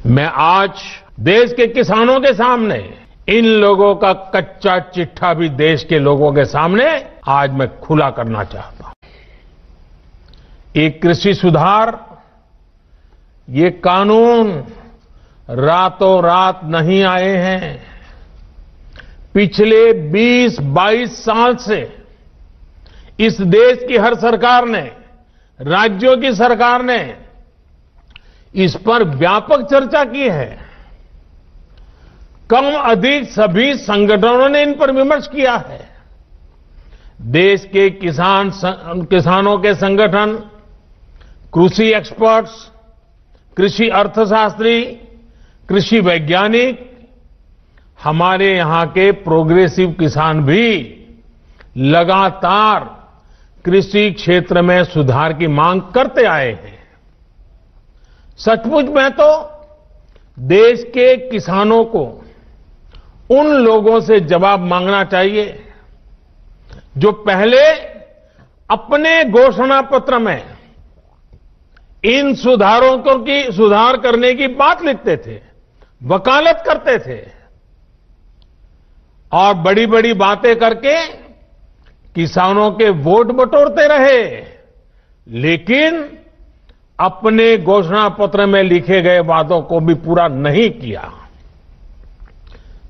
मैं आज देश के किसानों के सामने इन लोगों का कच्चा चिट्ठा भी देश के लोगों के सामने आज मैं खुला करना चाहता हूं। ये कृषि सुधार, ये कानून रातों रात नहीं आए हैं। पिछले 20-22 साल से इस देश की हर सरकार ने, राज्यों की सरकार ने इस पर व्यापक चर्चा की है। कम अधिक सभी संगठनों ने इन पर विमर्श किया है। देश के किसानों के संगठन, कृषि एक्सपर्ट्स, कृषि अर्थशास्त्री, कृषि वैज्ञानिक, हमारे यहां के प्रोग्रेसिव किसान भी लगातार कृषि क्षेत्र में सुधार की मांग करते आए हैं। सचमुच में तो देश के किसानों को उन लोगों से जवाब मांगना चाहिए जो पहले अपने घोषणा पत्र में इन सुधार करने की बात लिखते थे, वकालत करते थे और बड़ी बड़ी बातें करके किसानों के वोट बटोरते रहे, लेकिन अपने घोषणा पत्र में लिखे गए वादों को भी पूरा नहीं किया।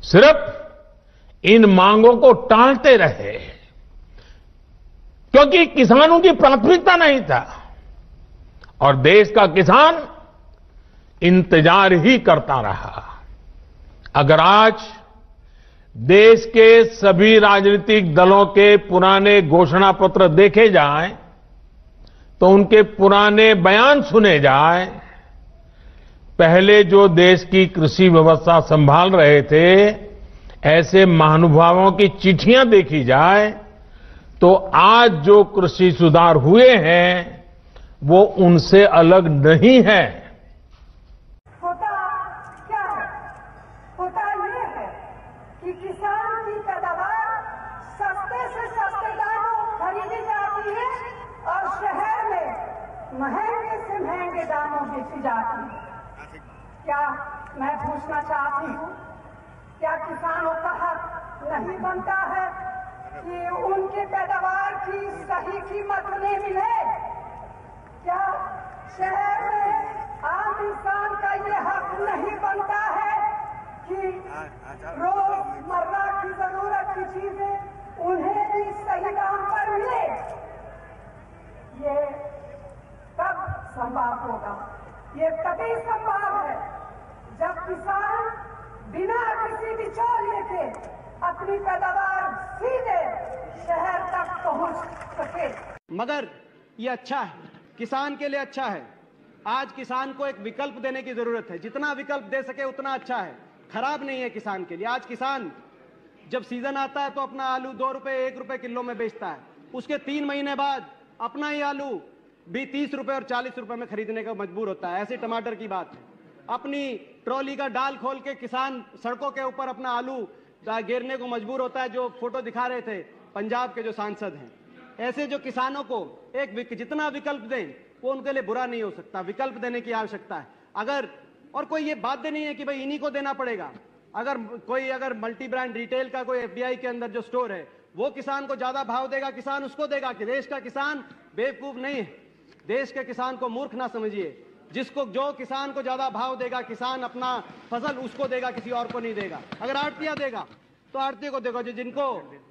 सिर्फ इन मांगों को टालते रहे क्योंकि किसानों की प्राथमिकता नहीं था और देश का किसान इंतजार ही करता रहा। अगर आज देश के सभी राजनीतिक दलों के पुराने घोषणा पत्र देखे जाएं तो उनके पुराने बयान सुने जाएं, पहले जो देश की कृषि व्यवस्था संभाल रहे थे ऐसे महानुभावों की चिट्ठियां देखी जाए तो आज जो कृषि सुधार हुए हैं वो उनसे अलग नहीं है। होता क्या है? होता ये है कि किसान की पैदावार सस्ते से सस्ते दामों खरीदी जाती है और शहर में महंगे से महंगे दामों बेची जाती है। क्या मैं पूछना चाहती हूँ, क्या किसानों का हक नहीं बनता है कि उनके पैदावार की सही कीमत उन्हें मिले? क्या शहर में आम इंसान का ये हक नहीं बनता है कि रोजमर्रा की जरूरत की चीजें उन्हें भी सही दाम पर मिले? ये तब संभव होगा, ये तभी संभव है जब किसान बिना किसी बिचौलिए के अपनी पैदावार सीधे शहर तक पहुंच सके। मगर ये अच्छा है, किसान के लिए अच्छा है। आज किसान को एक विकल्प देने की जरूरत है, जितना विकल्प दे सके उतना अच्छा है, खराब नहीं है किसान के लिए। आज किसान जब सीजन आता है तो अपना आलू 2 रुपए 1 रुपए किलो में बेचता है, उसके 3 महीने बाद अपना ही आलू भी 30 रुपए और 40 रुपए में खरीदने का मजबूर होता है। ऐसे टमाटर की बात है। अपनी ट्रॉली का डाल खोल के किसान सड़कों के ऊपर अपना आलू गिरने को मजबूर होता है, जो फोटो दिखा रहे थे पंजाब के जो सांसद हैं। ऐसे जो किसानों को एक जितना विकल्प दें वो उनके लिए बुरा नहीं हो सकता, विकल्प देने की आवश्यकता है। अगर और कोई ये बाध्य नहीं है कि भाई इन्हीं को देना पड़ेगा। अगर मल्टी ब्रांड रिटेल का कोई एफडीआई के अंदर जो स्टोर है वो किसान को ज्यादा भाव देगा, किसान उसको देगा। कि देश का किसान बेवकूफ नहीं है, देश के किसान को मूर्ख ना समझिए। जो किसान को ज्यादा भाव देगा, किसान अपना फसल उसको देगा, किसी और को नहीं देगा। अगर आड़तिया देगा तो आड़तिया को देगा, जिनको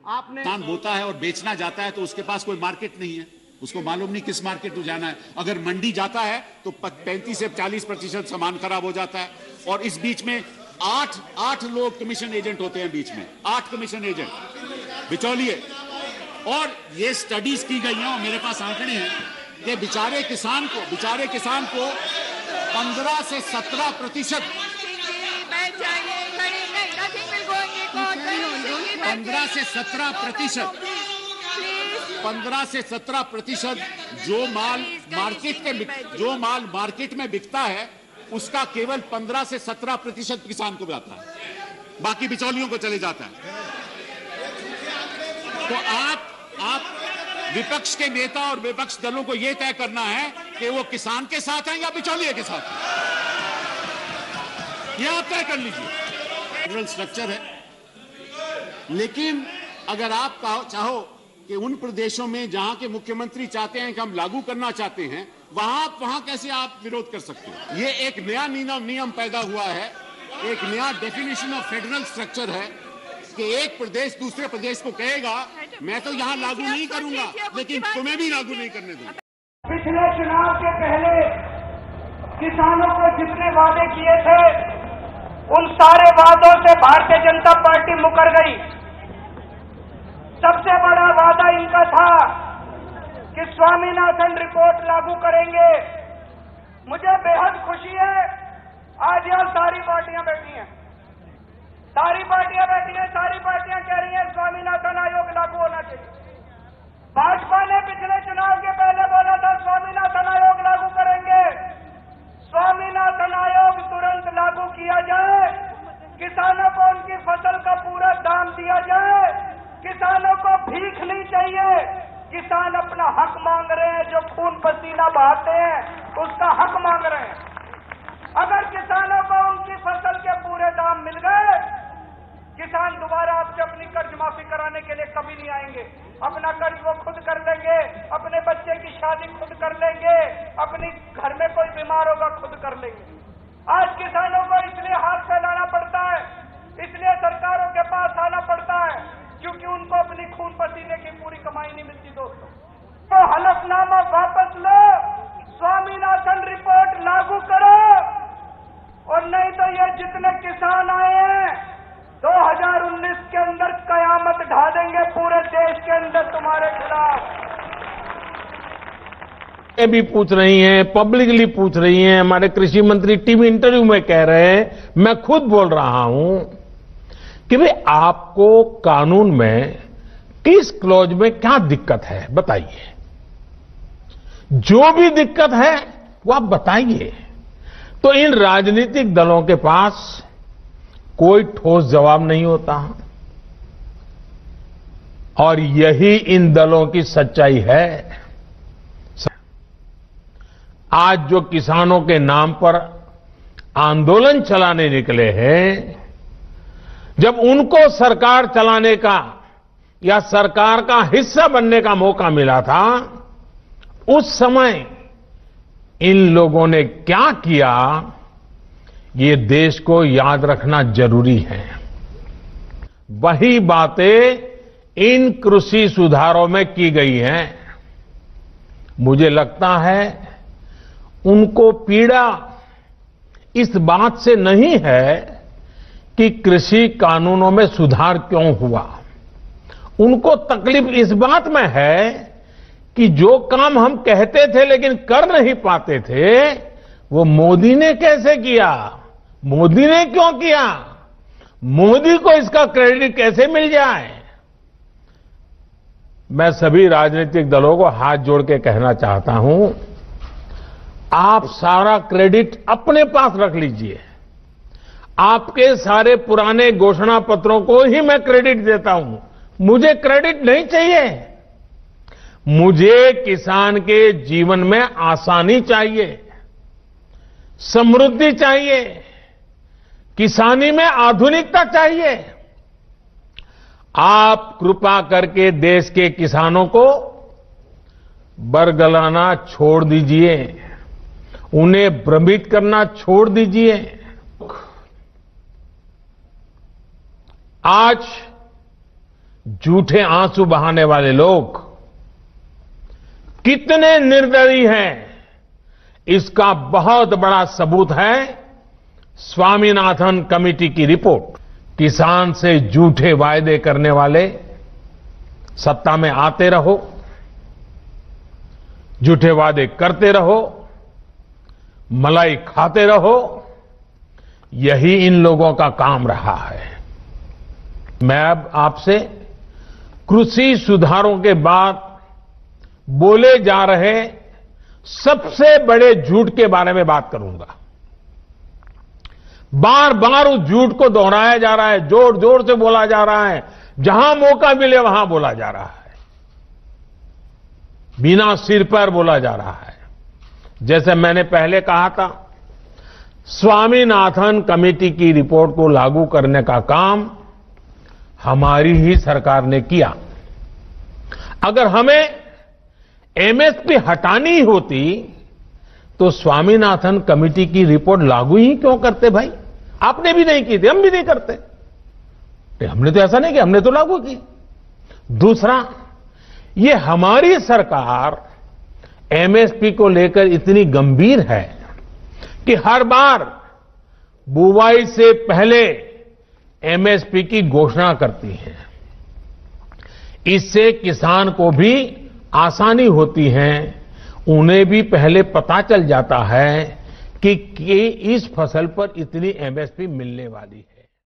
आपने किसान बोता है और बेचना जाता है तो उसके पास कोई मार्केट नहीं है, उसको मालूम नहीं किस मार्केट में जाना है। अगर मंडी जाता है तो 35 से 40% सामान खराब हो जाता है। और इस बीच में 8 लोग कमीशन एजेंट होते हैं, बीच में 8 कमीशन एजेंट बिचौलिए। और ये स्टडीज की गई हैं और मेरे पास आंकड़े हैं कि बेचारे किसान को 15 से 17% 15 से 17% जो माल मार्केट में बिकता है उसका केवल 15 से 17% किसान को जाता है, बाकी बिचौलियों को चले जाता है। तो आप विपक्ष के नेता और विपक्ष दलों को यह तय करना है कि वो किसान के साथ हैं या बिचौलिए के साथ हैं। ये आप तय कर लीजिए। फेडरल स्ट्रक्चर है, लेकिन अगर आप चाहो कि उन प्रदेशों में जहां के मुख्यमंत्री चाहते हैं कि हम लागू करना चाहते हैं, वहां कैसे आप विरोध कर सकते हो? ये एक नया नियम पैदा हुआ है, एक नया डेफिनेशन ऑफ फेडरल स्ट्रक्चर है कि एक प्रदेश दूसरे प्रदेश को कहेगा मैं तो यहां लागू नहीं करूंगा, लेकिन तुम्हें भी लागू नहीं करने दूंगा। पिछले चुनाव के पहले किसानों को जितने वादे किए थे, उन सारे वादों से भारतीय जनता पार्टी मुकर गई। सबसे बड़ा वादा इनका था कि स्वामीनाथन रिपोर्ट लागू करेंगे। मुझे बेहद खुशी है, आज यहां सारी पार्टियां बैठी हैं, सारी पार्टियां कह रही हैं स्वामीनाथन आयोग लागू होना चाहिए। भाजपा ने पिछले चुनाव के पहले बोला था स्वामीनाथन आयोग लागू करेंगे। स्वामीनाथन आयोग तुरंत लागू किया जाए, किसानों को उनकी फसल का पूरा दाम दिया जाए, किसानों को भीख नहीं चाहिए। किसान अपना हक मांग रहे हैं, जो खून पसीना बहाते हैं उसका हक मांग रहे हैं। अगर किसानों को उनकी फसल के पूरे दाम मिल गए, किसान दोबारा आपसे अपनी कर्ज माफी कराने के लिए कभी नहीं आएंगे। अपना कर्ज वो खुद कर लेंगे, अपने बच्चे की शादी खुद कर लेंगे, अपनी घर में कोई बीमार होगा खुद कर लेंगे। आज किसानों को इसलिए हाथ फैलाना पड़ता है, इसलिए सरकारों के पास आना पड़ता है, क्योंकि उनको अपनी खून पसीने की पूरी कमाई नहीं मिलती। दोस्तों, तो हलफनामा वापस लो, स्वामीनाथन रिपोर्ट लागू करो, और नहीं तो ये जितने किसान आए हैं 2019 के अंदर कयामत ढा देंगे पूरे देश के अंदर तुम्हारे खिलाफ। ये भी पूछ रही हैं, पब्लिकली पूछ रही हैं, हमारे कृषि मंत्री टीवी इंटरव्यू में कह रहे हैं, मैं खुद बोल रहा हूं कि भाई आपको कानून में किस क्लॉज में क्या दिक्कत है बताइए। जो भी दिक्कत है वो आप बताइए। तो इन राजनीतिक दलों के पास कोई ठोस जवाब नहीं होता, और यही इन दलों की सच्चाई है। आज जो किसानों के नाम पर आंदोलन चलाने निकले हैं, जब उनको सरकार चलाने का या सरकार का हिस्सा बनने का मौका मिला था, उस समय इन लोगों ने क्या किया, ये देश को याद रखना जरूरी है। वही बातें इन कृषि सुधारों में की गई हैं। मुझे लगता है उनको पीड़ा इस बात से नहीं है कि कृषि कानूनों में सुधार क्यों हुआ। उनको तकलीफ इस बात में है कि जो काम हम कहते थे लेकिन कर नहीं पाते थे, वो मोदी ने कैसे किया, मोदी ने क्यों किया, मोदी को इसका क्रेडिट कैसे मिल जाए। मैं सभी राजनीतिक दलों को हाथ जोड़ के कहना चाहता हूं, आप सारा क्रेडिट अपने पास रख लीजिए। आपके सारे पुराने घोषणा पत्रों को ही मैं क्रेडिट देता हूं, मुझे क्रेडिट नहीं चाहिए। मुझे किसान के जीवन में आसानी चाहिए, समृद्धि चाहिए, किसानी में आधुनिकता चाहिए। आप कृपा करके देश के किसानों को बरगलाना छोड़ दीजिए, उन्हें भ्रमित करना छोड़ दीजिए। आज झूठे आंसू बहाने वाले लोग कितने निर्दयी हैं, इसका बहुत बड़ा सबूत है स्वामीनाथन कमेटी की रिपोर्ट। किसान से झूठे वायदे करने वाले सत्ता में आते रहो, झूठे वादे करते रहो, मलाई खाते रहो, यही इन लोगों का काम रहा है। मैं अब आपसे कृषि सुधारों के बाद बोले जा रहे सबसे बड़े झूठ के बारे में बात करूंगा। बार बार उस झूठ को दोहराया जा रहा है, जोर जोर से बोला जा रहा है, जहां मौका मिले वहां बोला जा रहा है, बिना सिर पर बोला जा रहा है। जैसे मैंने पहले कहा था, स्वामीनाथन कमेटी की रिपोर्ट को लागू करने का काम हमारी ही सरकार ने किया। अगर हमें एमएसपी हटानी होती तो स्वामीनाथन कमेटी की रिपोर्ट लागू ही क्यों करते भाई? आपने भी नहीं की थी, हम भी नहीं करते। हमने तो ऐसा नहीं किया, हमने तो लागू की। दूसरा, ये हमारी सरकार एमएसपी को लेकर इतनी गंभीर है कि हर बार बुवाई से पहले एमएसपी की घोषणा करती है। इससे किसान को भी आसानी होती है, उन्हें भी पहले पता चल जाता है कि इस फसल पर इतनी एमएसपी मिलने वाली है।